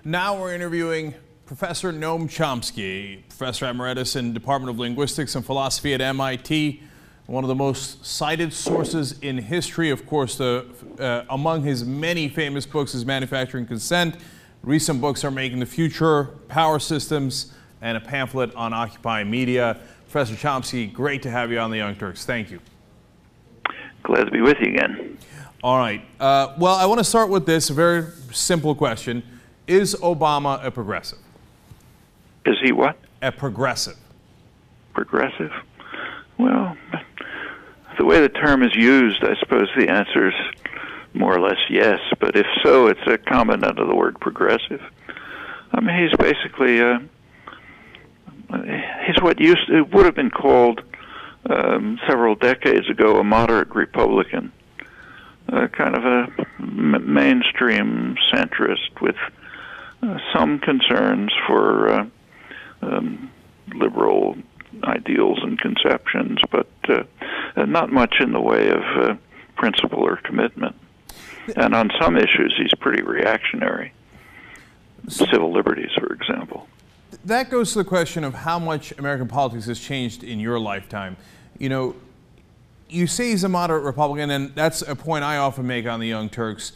Now we're interviewing Professor Noam Chomsky, Professor Emeritus in Department of Linguistics and Philosophy at MIT, one of the most cited sources in history. Of course, among his many famous books is Manufacturing Consent. Recent books are Making the Future, Power Systems, and a pamphlet on Occupying Media. Professor Chomsky, great to have you on the Young Turks. Thank you. Glad to be with you again. All right. Well, I want to start with this, a very simple question. Is Obama a progressive? Is he what? A progressive. Progressive? Well, the way the term is used, I suppose the answer is more or less yes, but if so, it's a component of the word progressive. I mean, he's basically, he's what it would have been called several decades ago a moderate Republican, kind of a mainstream centrist with some concerns for liberal ideals and conceptions, but not much in the way of principle or commitment. And on some issues, he's pretty reactionary. Civil liberties, for example. That goes to the question of how much American politics has changed in your lifetime. You know, you say he's a moderate Republican, and that's a point I often make on the Young Turks,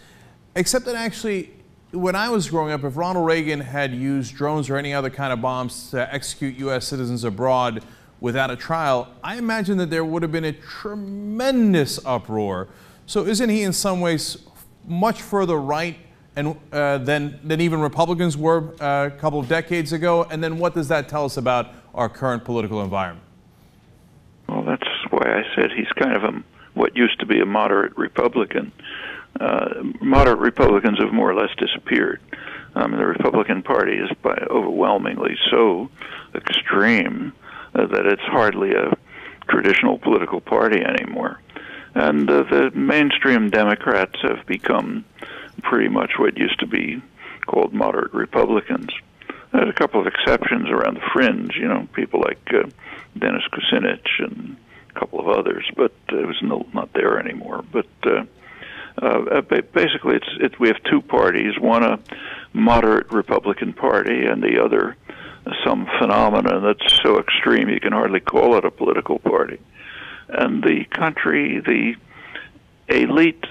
except that actually, when I was growing up, if Ronald Reagan had used drones or any other kind of bombs to execute U.S. citizens abroad without a trial, I imagine that there would have been a tremendous uproar. So isn't he in some ways much further right and, than even Republicans were a couple of decades ago? And then what does that tell us about our current political environment? Well, that's why I said he's kind of what used to be a moderate Republican. Moderate Republicans have more or less disappeared. The Republican Party is overwhelmingly so extreme that it's hardly a traditional political party anymore. And the mainstream Democrats have become pretty much what used to be called moderate Republicans. There's a couple of exceptions around the fringe, you know, people like Dennis Kucinich and a couple of others, but it was not there anymore. But basically, we have two parties, one a moderate Republican Party and the other some phenomenon that's so extreme you can hardly call it a political party. And the country, the elite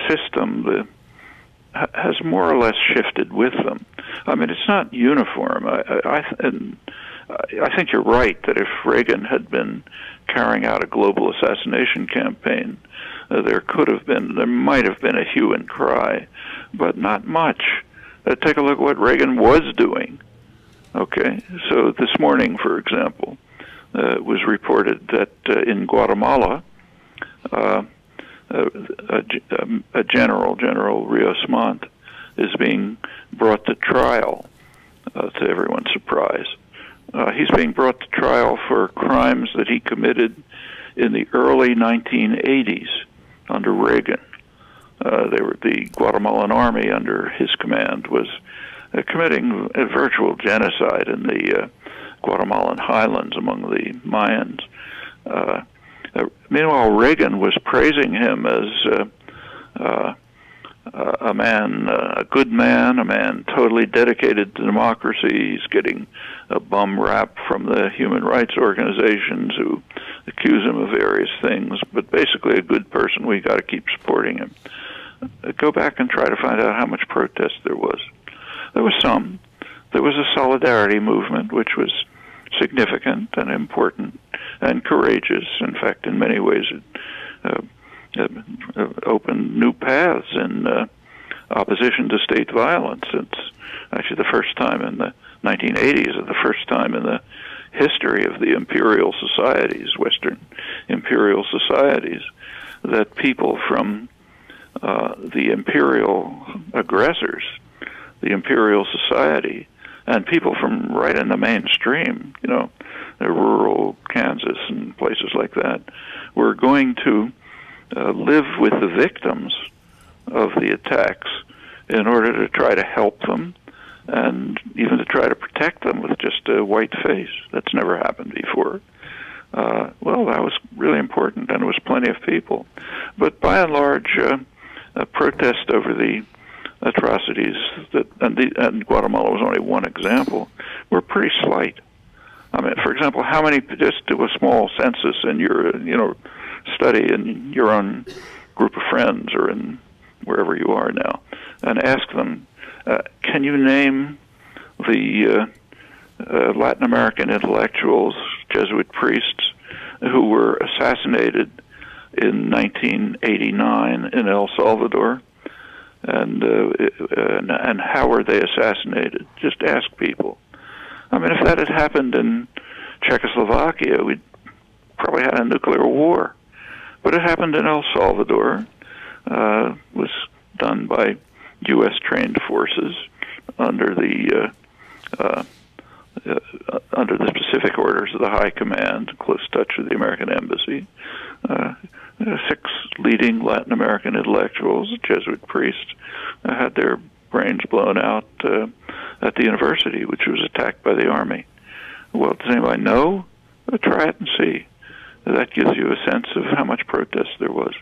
system has more or less shifted with them. I mean, it's not uniform. I think you're right that if Reagan had been carrying out a global assassination campaign, there might have been a hue and cry, but not much. Take a look at what Reagan was doing. Okay, so this morning, for example, it was reported that in Guatemala, General Rios Montt, is being brought to trial, to everyone's surprise. He's being brought to trial for crimes that he committed in the early 1980s under Reagan. The Guatemalan army under his command was committing a virtual genocide in the Guatemalan highlands among the Mayans. Meanwhile, Reagan was praising him as a man, a good man, a man totally dedicated to democracy. He's getting a bum rap from the human rights organizations who accuse him of various things, but basically a good person. We got to keep supporting him. Go back and try to find out how much protest there was. There was some. There was a solidarity movement, which was significant and important and courageous. In fact, in many ways, it opened new paths in opposition to state violence. It's actually the first time in the 1980s, or the first time in the history of the imperial societies, Western imperial societies, that people from the imperial aggressors, the imperial society, and people from right in the mainstream, you know, rural Kansas and places like that, were going to live with the victims of the attacks in order to try to help them and even to try to protect them with just a white face. That's never happened before. Well, that was really important, and it was plenty of people. But by and large, a protest over the atrocities and Guatemala was only one example, were pretty slight. I mean, for example, how many, just do a small census in your, study in your own group of friends or in wherever you are now, and ask them, can you name the Latin American intellectuals, Jesuit priests, who were assassinated in 1989 in El Salvador? And how were they assassinated? Just ask people. I mean, if that had happened in Czechoslovakia, we'd probably had a nuclear war. But it happened in El Salvador. Was done by U.S. trained forces under the specific orders of the High Command, close touch with the American Embassy. 6 leading Latin American intellectuals, Jesuit priests, had their brains blown out at the university, which was attacked by the army. Well, does anybody know? Try it and see. That gives you a sense of how much protest there was.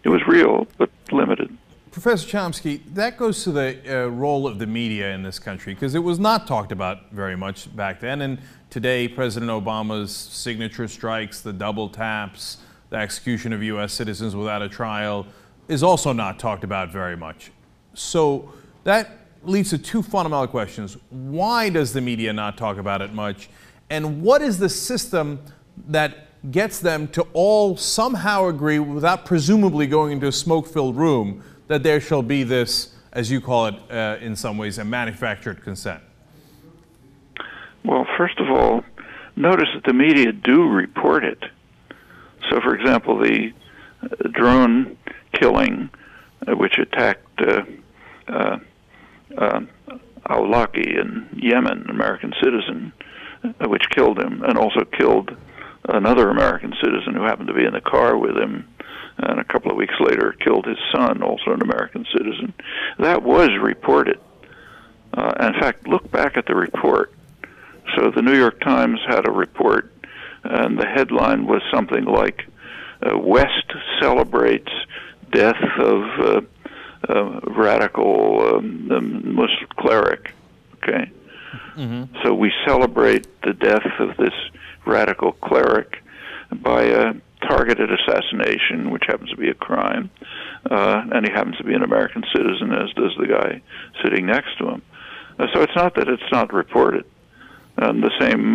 It was real, but limited. Professor Chomsky, that goes to the role of the media in this country, because it was not talked about very much back then. And today, President Obama's signature strikes, the double taps, the execution of U.S. citizens without a trial is also not talked about very much. So that leads to 2 fundamental questions. Why does the media not talk about it much? And what is the system that gets them to all somehow agree, without presumably going into a smoke-filled room, that there shall be this, as you call it, in some ways, a manufactured consent? Well, first of all, notice that the media do report it. So, for example, the drone killing, which attacked Awlaki in Yemen, an American citizen, which killed him, and also killed another American citizen who happened to be in the car with him, and a couple of weeks later killed his son, also an American citizen. That was reported. In fact, look back at the report. So the New York Times had a report, and the headline was something like, West celebrates death of radical Muslim cleric. Okay? Mm-hmm. So we celebrate the death of this radical cleric by a targeted assassination, which happens to be a crime, and he happens to be an American citizen, as does the guy sitting next to him. So it's not that it's not reported. And the same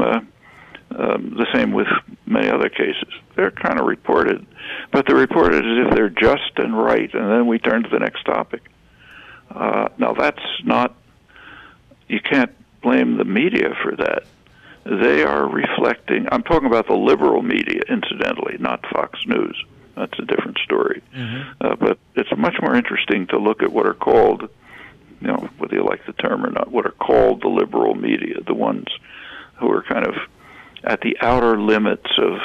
with many other cases. They're kind of reported, but they're reported as if they're just and right, and then we turn to the next topic. Now that's not, you can't blame the media for that. They are reflecting, I'm talking about the liberal media, incidentally, not Fox News. That's a different story. Mm-hmm. But it's much more interesting to look at what are called, whether you like the term or not, what are called the liberal media, the ones who are kind of at the outer limits of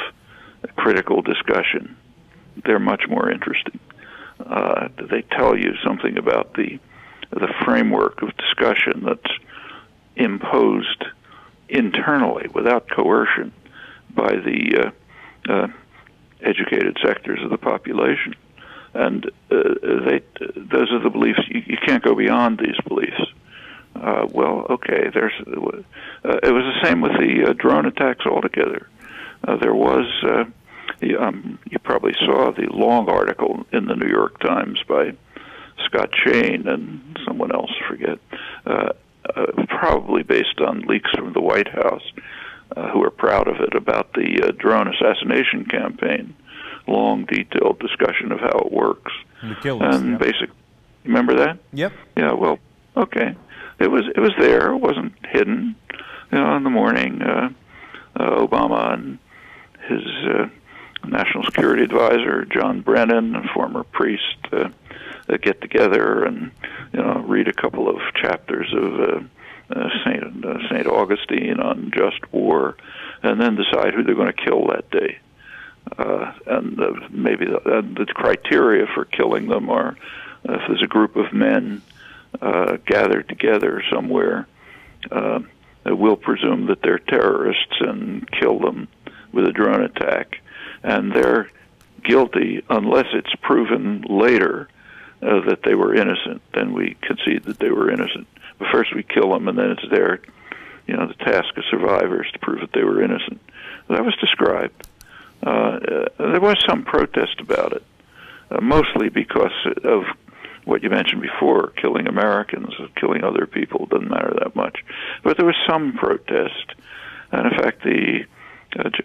critical discussion. They're much more interesting. They tell you something about the framework of discussion that's imposed internally, without coercion, by the educated sectors of the population. And those are the beliefs. You can't go beyond these beliefs. Well, okay, it was the same with the drone attacks altogether. There was, you probably saw the long article in the New York Times by Scott Shane and someone else, forget, probably based on leaks from the White House, who are proud of it, about the drone assassination campaign. Long, detailed discussion of how it works. The killers, and basic. Remember that? Yep. Yeah. Well, okay. It was there. It wasn't hidden. In the morning, Obama and his national security advisor, John Brennan, a former priest, get together and read a couple of chapters of Saint Augustine on just war, and then decide who they're going to kill that day. And maybe the criteria for killing them are, if there's a group of men gathered together somewhere, we'll presume that they're terrorists and kill them with a drone attack. And they're guilty unless it's proven later that they were innocent, then we concede that they were innocent. But first we kill them, and then it's their, the task of survivors to prove that they were innocent. That was described. There was some protest about it, mostly because of what you mentioned before, killing Americans, killing other people, doesn't matter that much. But there was some protest. And in fact,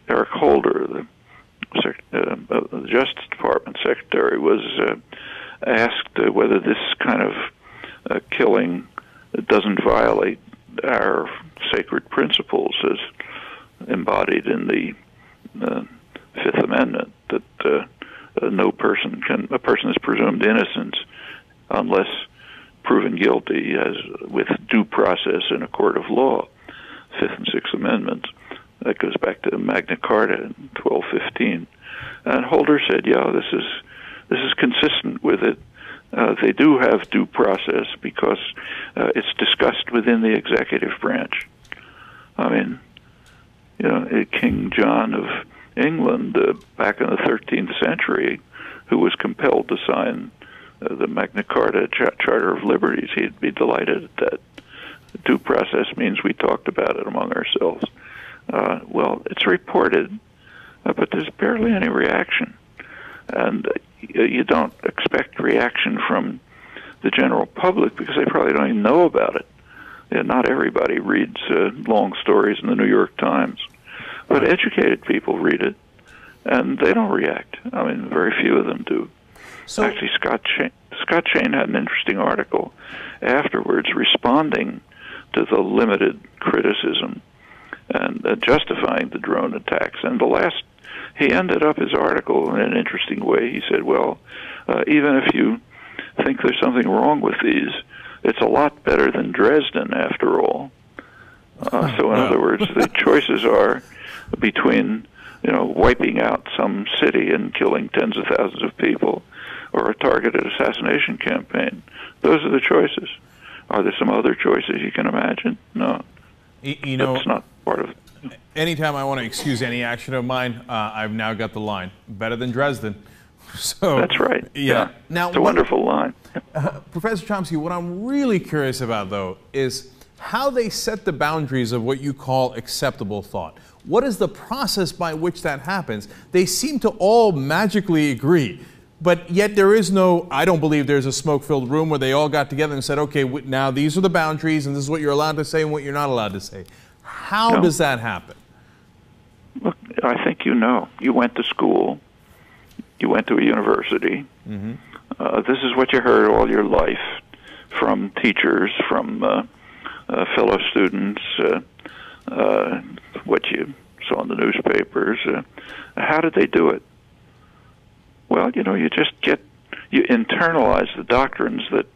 Eric Holder, the Justice Department Secretary, was asked whether this kind of killing doesn't violate our sacred principles as embodied in the Fifth Amendment, that a person is presumed innocent unless proven guilty with due process in a court of law. Fifth and Sixth Amendments. That goes back to Magna Carta in 1215. And Holder said, yeah, this is consistent with it. They do have due process because it's discussed within the executive branch. I mean, King John of England, back in the 13th century, who was compelled to sign the Magna Carta Charter of Liberties, he'd be delighted at that. Due process means we talked about it among ourselves. Well, it's reported, but there's barely any reaction. And you don't expect reaction from the general public because they probably don't even know about it. Not everybody reads long stories in the New York Times. But educated people read it, and they don't react. I mean, very few of them do. So, actually, Scott Shane had an interesting article afterwards responding to the limited criticism and justifying the drone attacks. And he ended up his article in an interesting way. He said, well, even if you think there's something wrong with these, it's a lot better than Dresden, after all. So in other words, the choices are between wiping out some city and killing tens of thousands of people, or a targeted assassination campaign. Those are the choices. Are there some other choices you can imagine? No. That's not part of it. Anytime I want to excuse any action of mine, I've now got the line, better than Dresden. So that's right. Yeah. Now, it's a wonderful line. Professor Chomsky, what I'm really curious about, though, is how they set the boundaries of what you call acceptable thought. What is the process by which that happens? They seem to all magically agree, but yet there is no, I don't believe there's a smoke-filled room where they all got together and said, okay, now these are the boundaries and this is what you're allowed to say and what you're not allowed to say. How does that happen? Look, I think you went to school, you went to a university. Mm-hmm. This is what you heard all your life from teachers, from fellow students, what you saw in the newspapers. How did they do it? Well, you internalize the doctrines that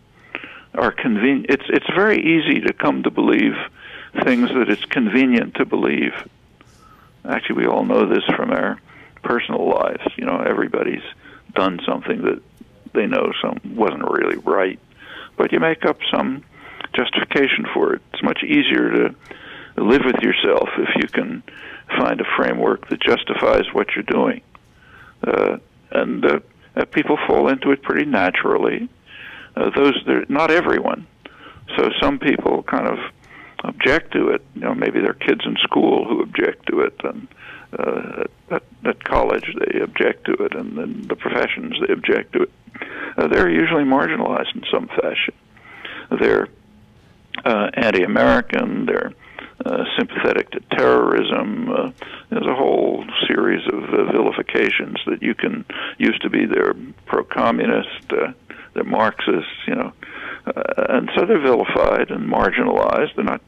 are convenient. It's very easy to come to believe things that it's convenient to believe. Actually, we all know this from our personal lives. Everybody's done something that they know wasn't really right, but you make up some justification for it. It's much easier to live with yourself if you can find a framework that justifies what you're doing. And people fall into it pretty naturally. Not everyone. So some people kind of object to it. Maybe they're kids in school who object to it, and at college they object to it, and then the professions they object to it. They're usually marginalized in some fashion. They're anti-American. They're sympathetic to terrorism. There's a whole series of vilifications that you can use to be. They're pro-communist. They're Marxists. And so they're vilified and marginalized. They're not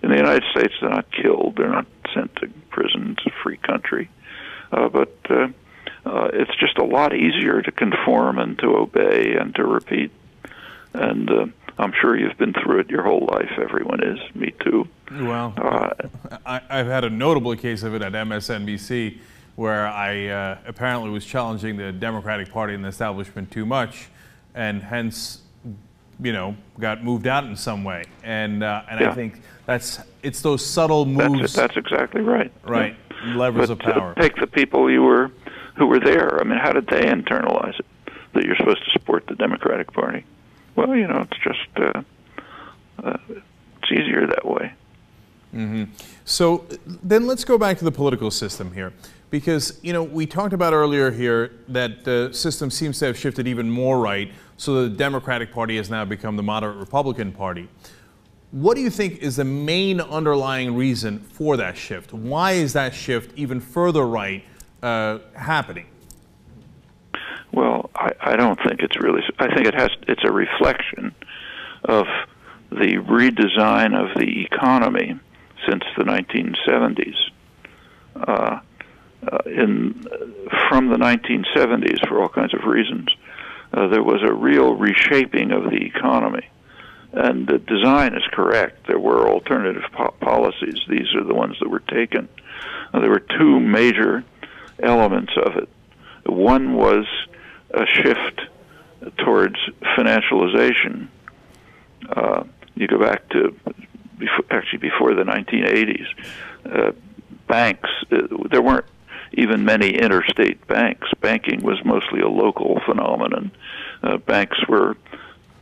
in the United States. They're not killed. They're not sent to prison. It's a free country. But it's just a lot easier to conform and to obey and to repeat. And I'm sure you've been through it your whole life. Everyone is. Me too. Well, I've had a notable case of it at MSNBC, where I apparently was challenging the Democratic Party and the establishment too much, and hence, got moved out in some way. And I think it's those subtle moves. That's exactly right. Right, levers of power. Take the people who were there. I mean, how did they internalize it? that you're supposed to support the Democratic Party. Well, it's just it's easier that way. Mm-hmm. So then let's go back to the political system here, because we talked about earlier here that the system seems to have shifted even more right, so the Democratic Party has now become the moderate Republican Party. What do you think is the main underlying reason for that shift? Why is that shift even further right happening? Well, I don't think it's really. I think it's a reflection of the redesign of the economy since the 1970s. From the 1970s, for all kinds of reasons, there was a real reshaping of the economy. And the design is correct. There were alternative policies. These are the ones that were taken. There were two major elements of it. One was a shift towards financialization. You go back to before the 1980s. Banks, there weren't even many interstate banks. Banking was mostly a local phenomenon. Banks were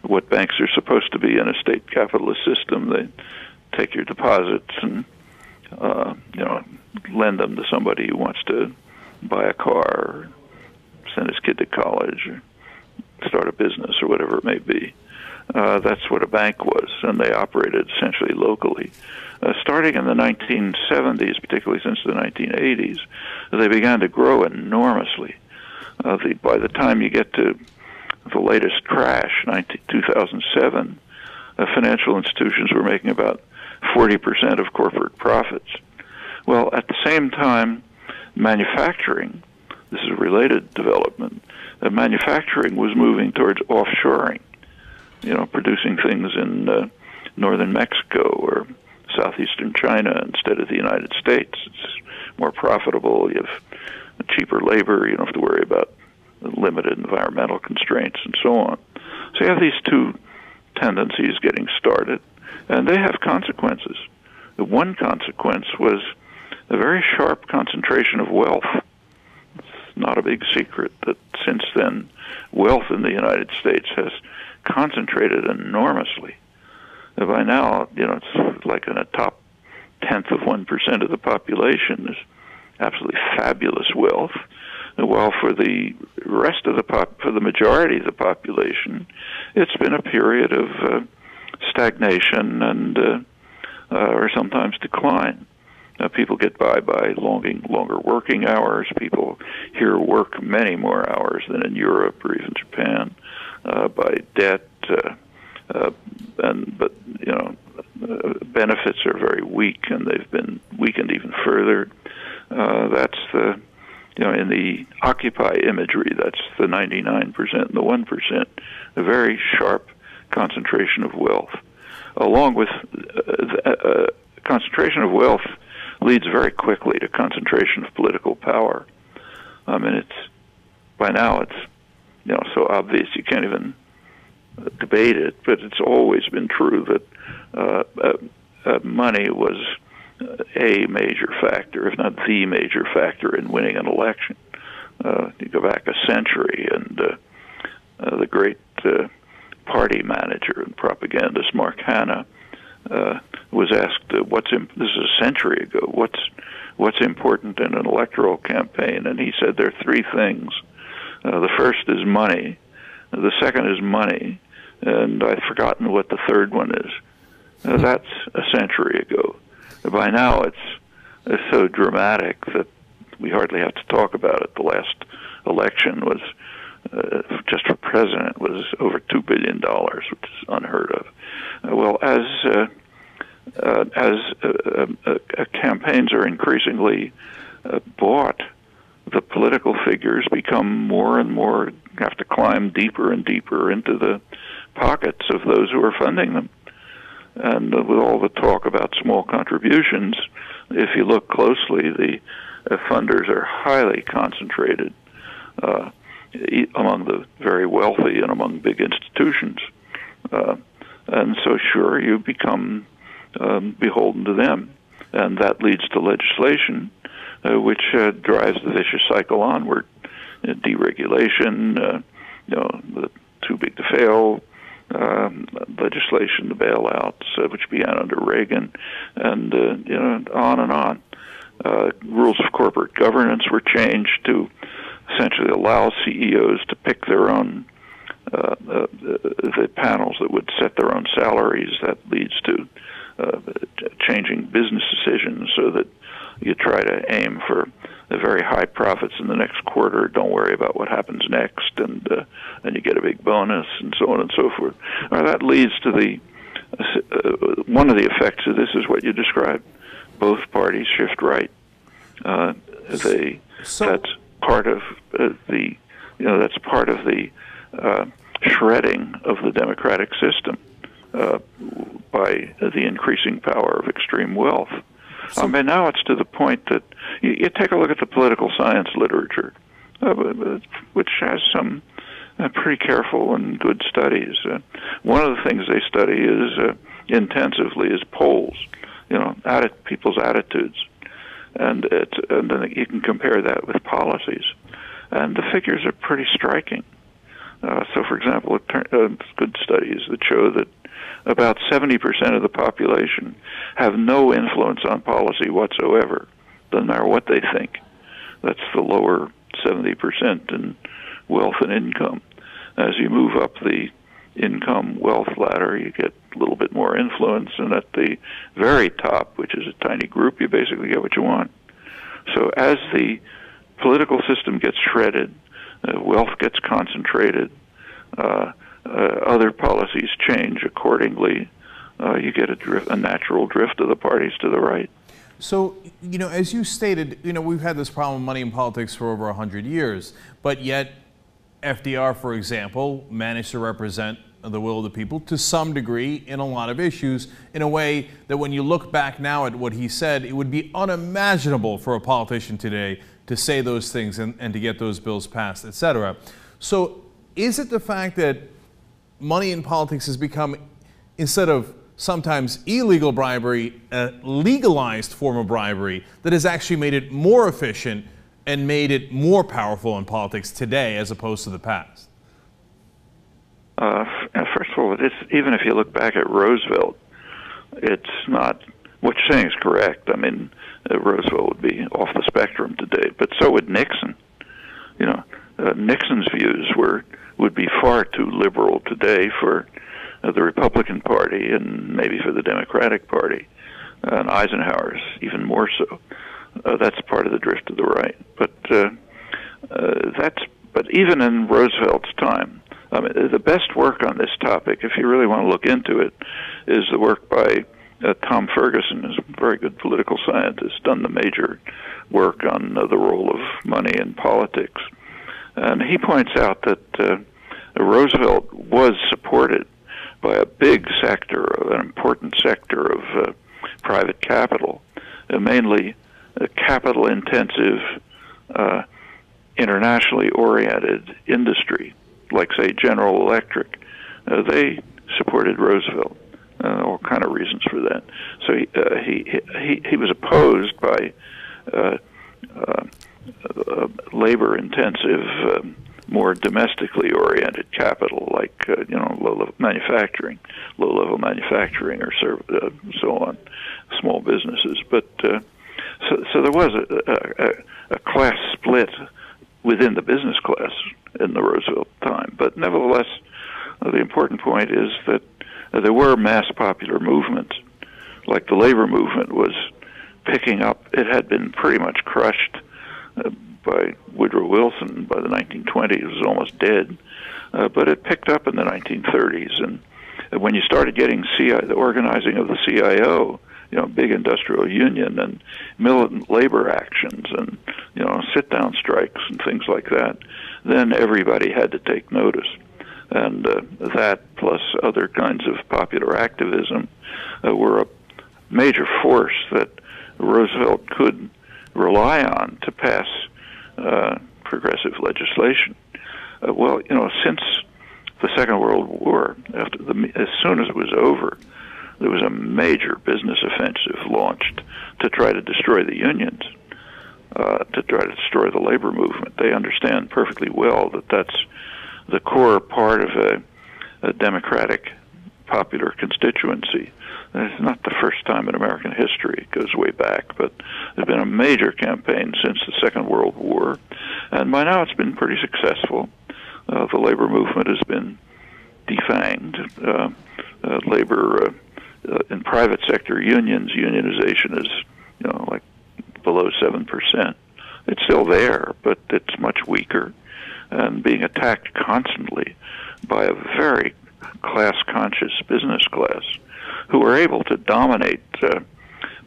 what banks are supposed to be in a state capitalist system. They take your deposits and lend them to somebody who wants to buy a car, or send his kid to college, or start a business, or whatever it may be. That's what a bank was, and they operated essentially locally. Starting in the 1970s, particularly since the 1980s, they began to grow enormously. By the time you get to the latest crash, 2007, financial institutions were making about 40% of corporate profits. Well, at the same time, manufacturing, this is a related development, manufacturing was moving towards offshoring, producing things in northern Mexico or southeastern China instead of the United States. It's more profitable. You have cheaper labor. You don't have to worry about limited environmental constraints and so on. So you have these two tendencies getting started, and they have consequences. The one consequence was a very sharp concentration of wealth. It's not a big secret that since then, wealth in the United States has concentrated enormously. By now, it's like in a top tenth of 1% of the population. There's absolutely fabulous wealth. While for the rest of for the majority of the population, it's been a period of stagnation and or sometimes decline. People get by longer working hours. People here work many more hours than in Europe or even Japan. By debt, but benefits are very weak, and they've been weakened even further. That's the in the Occupy imagery, that's the 99% and the 1%, a very sharp concentration of wealth. Along with concentration of wealth leads very quickly to concentration of political power. I mean, by now it's so obvious you can't even debate it, but it's always been true that money was a major factor, if not the major factor, in winning an election. You go back a century, and the great party manager and propagandist Mark Hanna was asked, this is a century ago, what's important in an electoral campaign? And he said there are three things. The first is money, the second is money, and I've forgotten what the third one is. That's a century ago. By now, it's so dramatic that we hardly have to talk about it. The last election was, just for president, was over $2 billion, which is unheard of. Well, as campaigns are increasingly bought, the political figures become more and more, have to climb deeper and deeper into the pockets of those who are funding them. And with all the talk about small contributions, if you look closely, the funders are highly concentrated among the very wealthy and among big institutions. And so, sure, you become beholden to them. And that leads to legislation, which drives the vicious cycle onward. Deregulation, the too big to fail legislation, the bailouts, which began under Reagan, and on and on. Rules of corporate governance were changed to essentially allow CEOs to pick their own the panels that would set their own salaries. That leads to changing business decisions so that you try to aim for the very high profits in the next quarter. Don't worry about what happens next, and you get a big bonus, and so on and so forth. That leads to the one of the effects of this is what you described. Both parties shift right. That's part of that's part of the shredding of the democratic system by the increasing power of extreme wealth. Now it's to the point that you take a look at the political science literature, which has some pretty careful and good studies. One of the things they study is intensively is polls, people's attitudes, and then you can compare that with policies, and the figures are pretty striking. So, for example, good studies that show that about 70% of the population have no influence on policy whatsoever, doesn't matter what they think. That's the lower 70% in wealth and income. As you move up the income-wealth ladder, you get a little bit more influence, and at the very top, which is a tiny group, you basically get what you want. So as the political system gets shredded, wealth gets concentrated, other policies change accordingly, you get a natural drift of the parties to the right. So, as you stated, we've had this problem of money in politics for over 100 years, but yet FDR, for example, managed to represent the will of the people to some degree in a lot of issues in a way that when you look back now at what he said, it would be unimaginable for a politician today to say those things and to get those bills passed, etc. So is it the fact that money in politics has become, instead of sometimes illegal bribery, a legalized form of bribery that has actually made it more efficient and made it more powerful in politics today as opposed to the past? First of all, even if you look back at Roosevelt, it's not, what you're saying is correct. Roosevelt would be off the spectrum today, but so would Nixon. Nixon's views would be far too liberal today for the Republican Party and maybe for the Democratic Party, and Eisenhower's even more so. That's part of the drift to the right. But even in Roosevelt's time, the best work on this topic, if you really want to look into it, is the work by Tom Ferguson, who's a very good political scientist, done the major work on the role of money in politics. And he points out that Roosevelt was supported by a big sector, an important sector of private capital, mainly capital-intensive, internationally oriented industry, like, say, General Electric. They supported Roosevelt. All kind of reasons for that. So he was opposed by labor-intensive, more domestically oriented capital, like low-level manufacturing, or so on, small businesses. But so there was a class split within the business class in the Roosevelt time. But nevertheless, the important point is that there were mass popular movements, like the labor movement was picking up. It had been pretty much crushed by Woodrow Wilson by the 1920s. It was almost dead, but it picked up in the 1930s. And when you started getting the organizing of the CIO, big industrial union and militant labor actions and, sit-down strikes and things like that, then everybody had to take notice. And that, plus other kinds of popular activism, were a major force that Roosevelt could rely on to pass progressive legislation. Since the Second World War, as soon as it was over, there was a major business offensive launched to try to destroy the unions, to try to destroy the labor movement. They understand perfectly well that that's the core part of a democratic popular constituency. It's not the first time in American history. It goes way back, but there's been a major campaign since the Second World War, and by now it's been pretty successful. The labor movement has been defanged. Labor in private sector unions, unionization is, like below 7%. It's still there, but it's much weaker and being attacked constantly by a very class-conscious business class who are able to dominate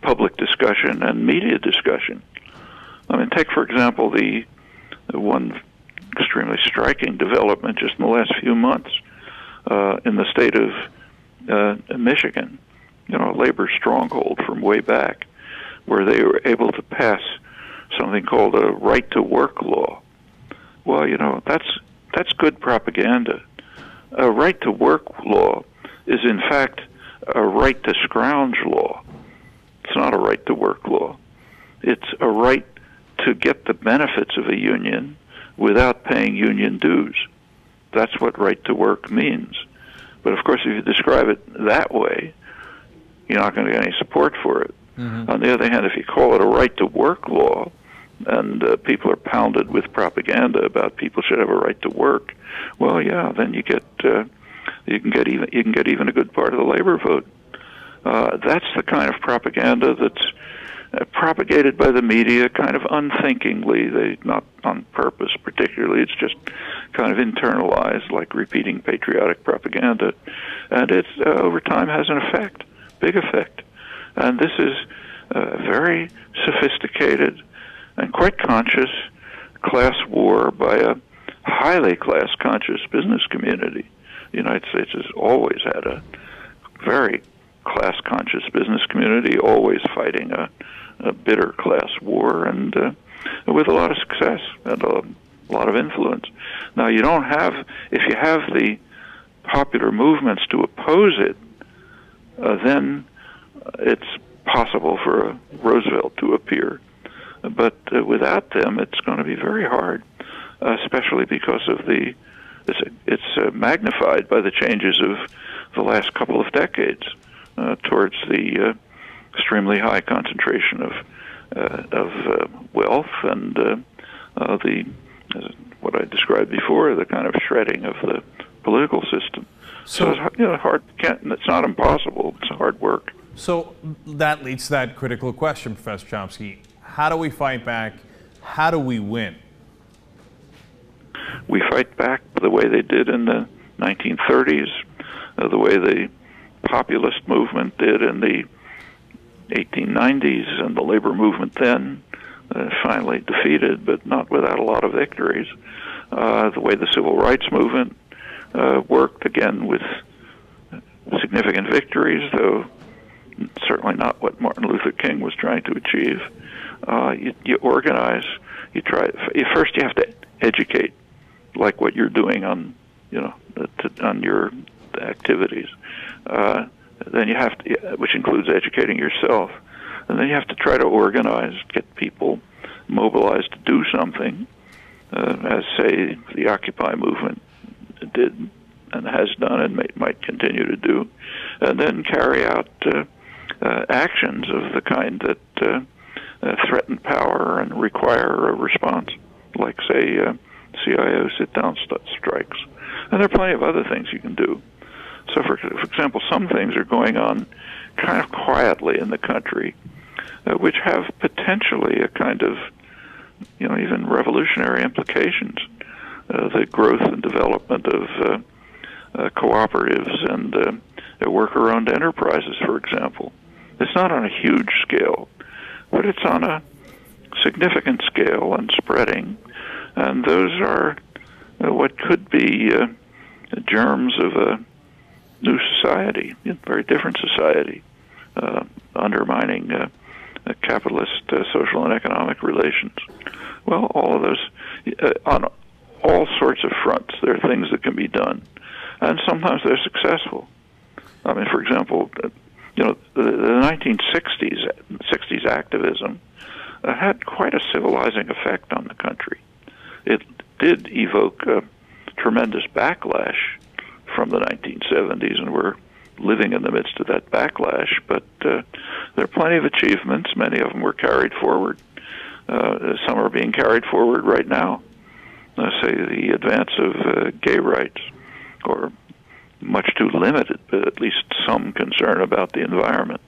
public discussion and media discussion. I mean, take, for example, the one extremely striking development just in the last few months in the state of Michigan, a labor stronghold from way back, where they were able to pass something called a right-to-work law. Well, that's good propaganda. A right-to-work law is, in fact, a right-to-scrounge law. It's not a right-to-work law. It's a right to get the benefits of a union without paying union dues. That's what right-to-work means. But, of course, if you describe it that way, you're not going to get any support for it. Mm-hmm. On the other hand, if you call it a right-to-work law, and people are pounded with propaganda about people should have a right to work, well, yeah, then you can get even a good part of the labor vote. That's the kind of propaganda that's propagated by the media, kind of unthinkingly. Not on purpose, particularly. It's just kind of internalized, like repeating patriotic propaganda, and it over time has an effect, big effect. And this is a very sophisticated and quite conscious class war by a highly class-conscious business community. The United States has always had a very class-conscious business community, always fighting a bitter class war, and with a lot of success and a lot of influence. Now, you don't have, if you have the popular movements to oppose it, then it's possible for a Roosevelt to appear. But without them, it's going to be very hard, especially because of it's magnified by the changes of the last couple of decades towards the extremely high concentration of wealth and what I described before, the kind of shredding of the political system. So it's hard. It's not impossible. It's hard work. So that leads to that critical question, Professor Chomsky. How do we fight back? How do we win? We fight back the way they did in the 1930s, the way the populist movement did in the 1890s, and the labor movement then finally defeated, but not without a lot of victories. The way the civil rights movement worked, again with significant victories, though certainly not what Martin Luther King was trying to achieve. You organize. You try. First, you have to educate, like what you're doing on, on your activities. Then you have to, which includes educating yourself, and then you have to try to organize, get people mobilized to do something, as say the Occupy movement did and has done and might continue to do, and then carry out actions of the kind that threaten power and require a response, like, say, CIO sit-down strikes. And there are plenty of other things you can do. So, for example, some things are going on kind of quietly in the country, which have potentially a kind of, even revolutionary implications. The growth and development of cooperatives and worker-owned enterprises, for example. It's not on a huge scale, but it's on a significant scale and spreading. And those are what could be germs of a new society, a very different society, undermining capitalist social and economic relations. Well, all of those, on all sorts of fronts, there are things that can be done. And sometimes they're successful. I mean, for example, the 1960s activism had quite a civilizing effect on the country. It did evoke tremendous backlash from the 1970s, and we're living in the midst of that backlash. But there are plenty of achievements. Many of them were carried forward. Some are being carried forward right now. Say the advance of gay rights, or much too limited, but at least some concern about the environment.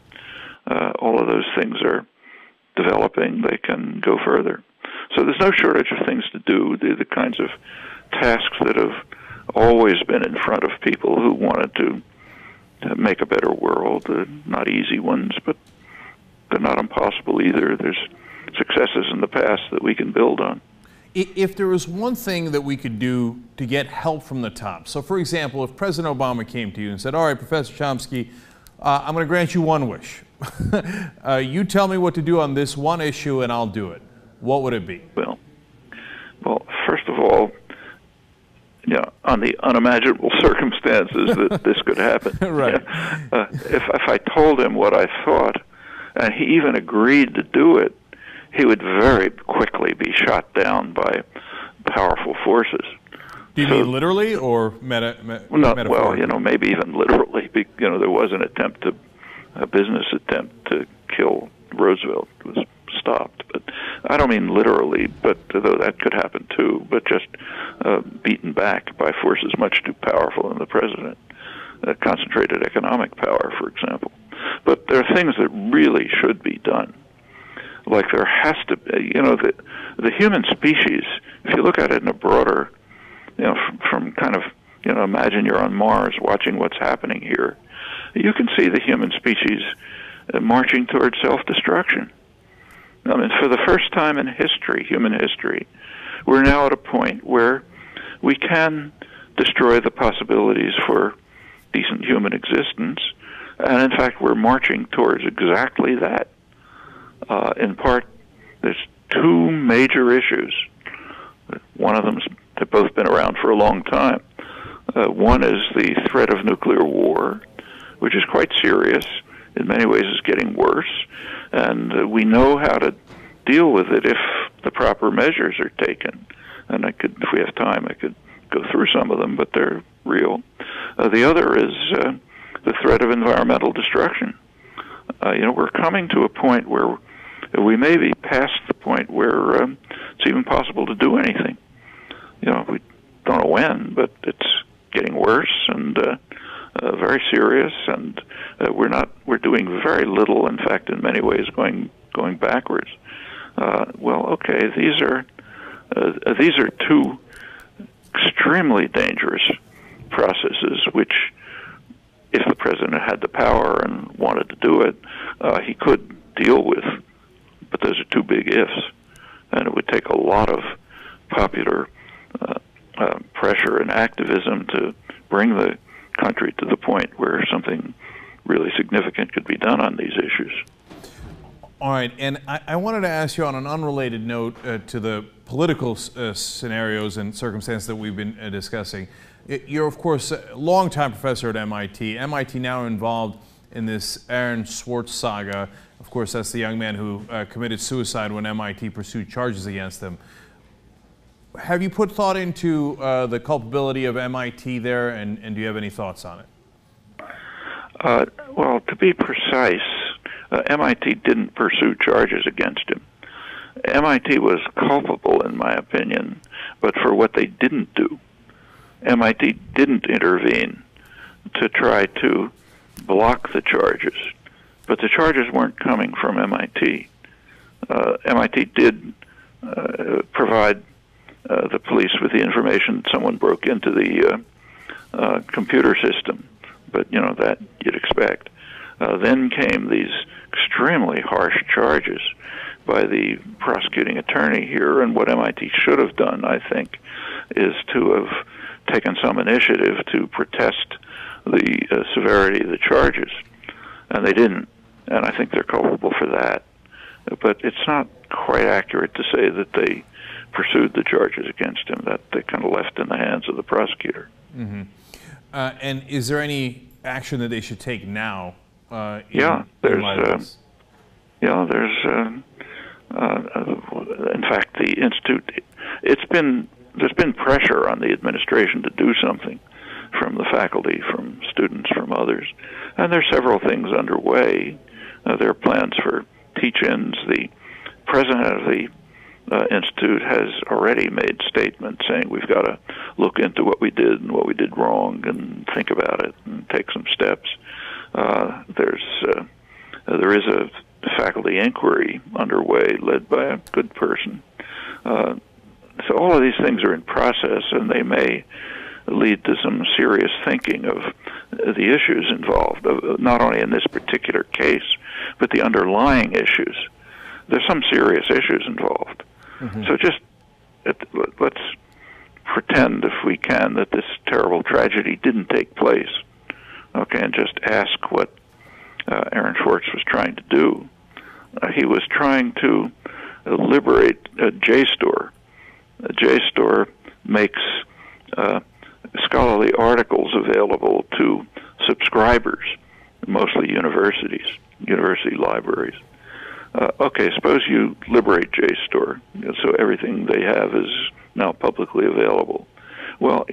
All of those things are developing. They can go further. So there's no shortage of things to do. They're the kinds of tasks that have always been in front of people who wanted to make a better world. They're not easy ones, but they're not impossible either. There's successes in the past that we can build on. If there was one thing that we could do to get help from the top, so for example, if President Obama came to you and said, all right, Professor Chomsky, I'm going to grant you one wish. You tell me what to do on this one issue and I'll do it. What would it be? Well, first of all, on the unimaginable circumstances that this could happen. Right. If I told him what I thought, and he even agreed to do it, he would very quickly be shot down by powerful forces. Do you mean literally or metaphorically? Well, maybe even literally. There was an a business attempt to kill Roosevelt. It was stopped. But I don't mean literally, but though that could happen too, but just beaten back by forces much too powerful than the president. Concentrated economic power, for example. But there are things that really should be done. Like there has to be, the human species, if you look at it in a broader, from kind of, imagine you're on Mars watching what's happening here, you can see the human species marching toward self-destruction. I mean, for the first time in history, human history, we're now at a point where we can destroy the possibilities for decent human existence, and in fact, we're marching towards exactly that. In part, there's two major issues. One of them's they've both been around for a long time. One is the threat of nuclear war, which is quite serious. In many ways, is getting worse, and we know how to deal with it if the proper measures are taken. And if we have time, I could go through some of them, but they're real. The other is the threat of environmental destruction. We're coming to a point where we may be past the point where it's even possible to do anything. We don't know when, but it's getting worse and very serious, and we're doing very little. In fact, in many ways, going backwards. These are two extremely dangerous processes, which, if the president had the power and wanted to do it, he could deal with. But those are two big ifs, and it would take a lot of popular pressure and activism to bring the country to the point where something really significant could be done on these issues. All right, and I wanted to ask you on an unrelated note to the political scenarios and circumstances that we've been discussing. You're, of course, a longtime professor at MIT. MIT now involved in this Aaron Swartz saga. Of course, that's the young man who committed suicide when MIT pursued charges against him. Have you put thought into the culpability of MIT there, and do you have any thoughts on it? Well, to be precise, MIT didn't pursue charges against him. MIT was culpable, in my opinion, but for what they didn't do. MIT didn't intervene to try to block the charges, but the charges weren't coming from MIT. MIT did provide the police with the information that someone broke into the computer system, but that you'd expect. Then came these extremely harsh charges by the prosecuting attorney here, and what MIT should have done, I think, is to have taken some initiative to protest the severity of the charges, and they didn't, and I think they're culpable for that. But it's not quite accurate to say that they pursued the charges against him, that they kind of left in the hands of the prosecutor. Mm-hmm. And is there any action that they should take now? There's in fact, the Institute, it's been there's been pressure on the administration to do something from the faculty, from students, from others. And there's several things underway. There are plans for teach-ins. The president of the Institute has already made statements saying we've got to look into what we did and what we did wrong and think about it and take some steps. There is a faculty inquiry underway led by a good person. So all of these things are in process, and they may lead to some serious thinking of the issues involved, not only in this particular case, but the underlying issues. There's some serious issues involved. Mm-hmm. So just let's pretend, if we can, that this terrible tragedy didn't take place, okay, and just ask what Aaron Swartz was trying to do. He was trying to liberate a JSTOR. A JSTOR makes scholarly articles available to subscribers, mostly universities, university libraries. Okay, suppose you liberate JSTOR, so everything they have is now publicly available. Well,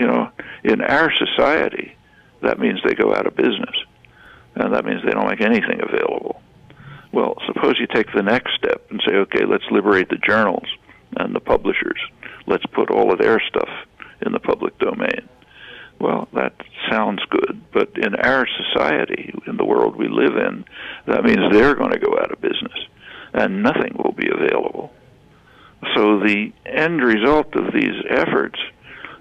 in our society, that means they go out of business, and that means they don't make anything available. Well, suppose you take the next step and say, okay, let's liberate the journals and the publishers. Let's put all of their stuff in the public domain. Well, that sounds good, but in our society, in the world we live in, that means they're going to go out of business, and nothing will be available. So the end result of these efforts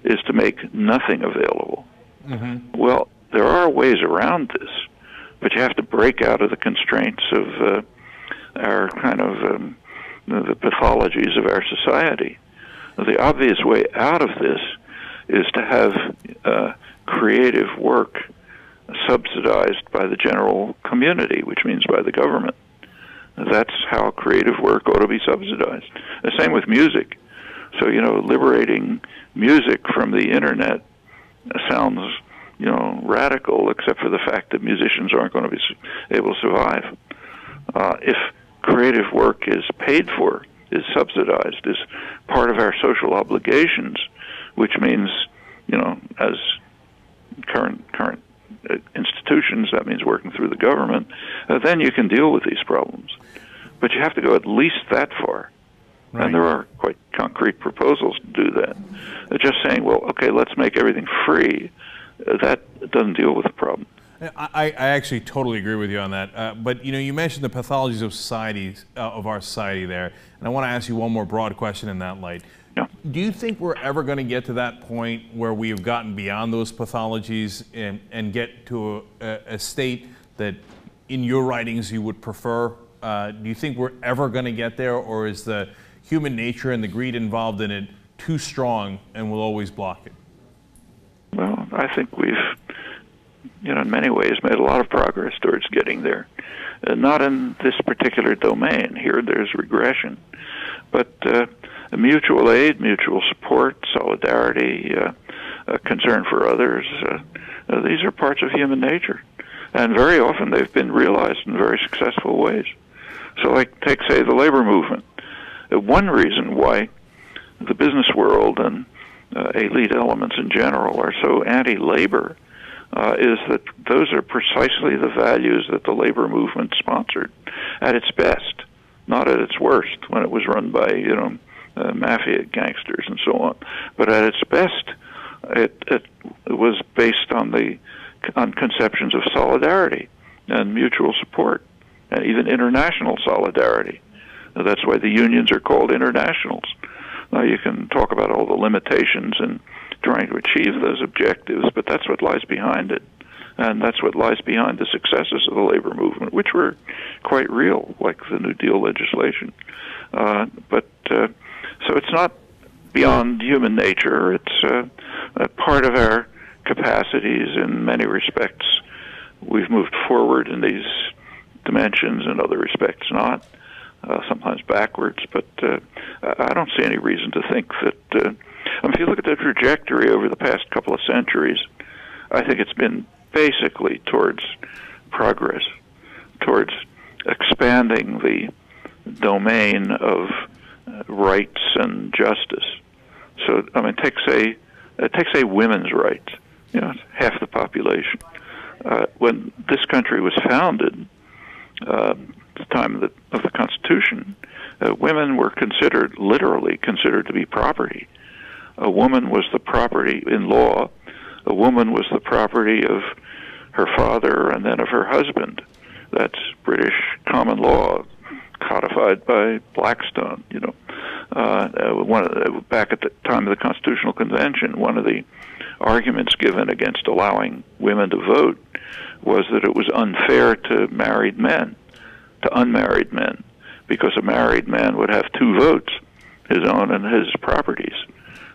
is to make nothing available. Mm-hmm. Well, there are ways around this, but you have to break out of the constraints of our kind of the pathologies of our society. The obvious way out of this is to have creative work subsidized by the general community, which means by the government. That's how creative work ought to be subsidized. The same with music. So, liberating music from the internet sounds, radical, except for the fact that musicians aren't going to be able to survive. If creative work is paid for, is subsidized, is part of our social obligations, which means, as current institutions, that means working through the government, then you can deal with these problems. But you have to go at least that far. Right. And there are quite concrete proposals to do that. Just saying, well, okay, let's make everything free, that doesn't deal with the problem. I actually totally agree with you on that. But you mentioned the pathologies of societies, of our society there, and I want to ask you one more broad question in that light. Yeah. Do you think we're ever going to get to that point where we have gotten beyond those pathologies and get to a state that, in your writings, you would prefer? Do you think we're ever going to get there, or is the human nature and the greed involved in it too strong and will always block it? Well, I think we've, in many ways, made a lot of progress towards getting there. Not in this particular domain. Here, there's regression. But mutual aid, mutual support, solidarity, concern for others, these are parts of human nature. And very often they've been realized in very successful ways. So take, say, the labor movement. One reason why the business world and elite elements in general are so anti-labor is that those are precisely the values that the labor movement sponsored at its best, not at its worst when it was run by, mafia gangsters and so on. But at its best, it was based on conceptions of solidarity and mutual support and even international solidarity. That's why the unions are called internationals. Now, you can talk about all the limitations in trying to achieve those objectives, but that's what lies behind it. And that's what lies behind the successes of the labor movement, which were quite real, like the New Deal legislation. So it's not beyond human nature. It's a part of our capacities in many respects. We've moved forward in these dimensions, in other respects not, sometimes backwards. But I don't see any reason to think that, if you look at the trajectory over the past couple of centuries, I think it's been basically towards progress, towards expanding the domain of rights and justice, So I mean, take say women's rights. You know, it's half the population. When this country was founded, at the time of the Constitution, women were literally considered to be property. A woman was the property in law. A woman was the property of her father and then of her husband. That's British common law, codified by Blackstone. You know, back at the time of the Constitutional Convention, one of the arguments given against allowing women to vote was that it was unfair to unmarried men, because a married man would have two votes, his own and his properties,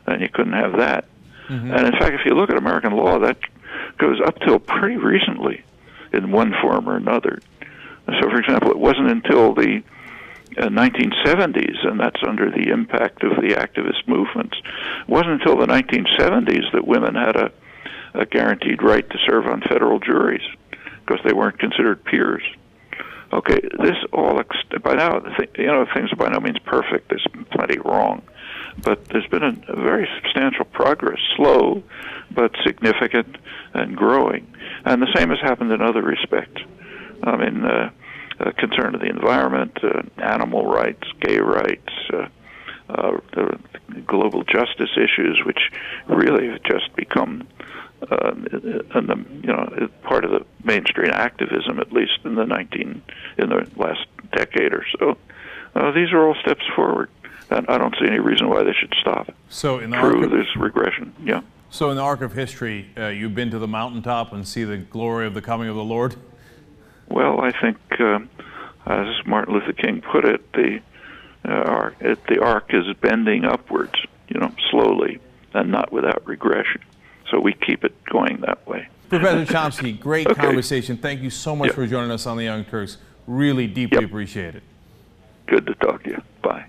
and you couldn't have that. Mm-hmm. And in fact, if you look at American law, that goes up till pretty recently in one form or another. So, for example, it wasn't until the 1970s, and that's under the impact of the activist movements, it wasn't until the 1970s that women had a guaranteed right to serve on federal juries, because they weren't considered peers. Okay, this all, by now, you know, things are by no means perfect. There's plenty wrong. But there's been a very substantial progress, slow but significant and growing. And the same has happened in other respects. I mean, concern of the environment, animal rights, gay rights, the global justice issues, which really have just become part of the mainstream activism, at least in the last decade or so. These are all steps forward, and I don't see any reason why they should stop. So in the there's regression. Yeah. So in the arc of history, you've been to the mountaintop and see the glory of the coming of the Lord? Well, I think, as Martin Luther King put it, the arc is bending upwards, you know, slowly and not without regression. So we keep it going that way. Professor Chomsky, great conversation. Thank you so much for joining us on the Young Turks. Really deeply appreciate it. Good to talk to you. Bye.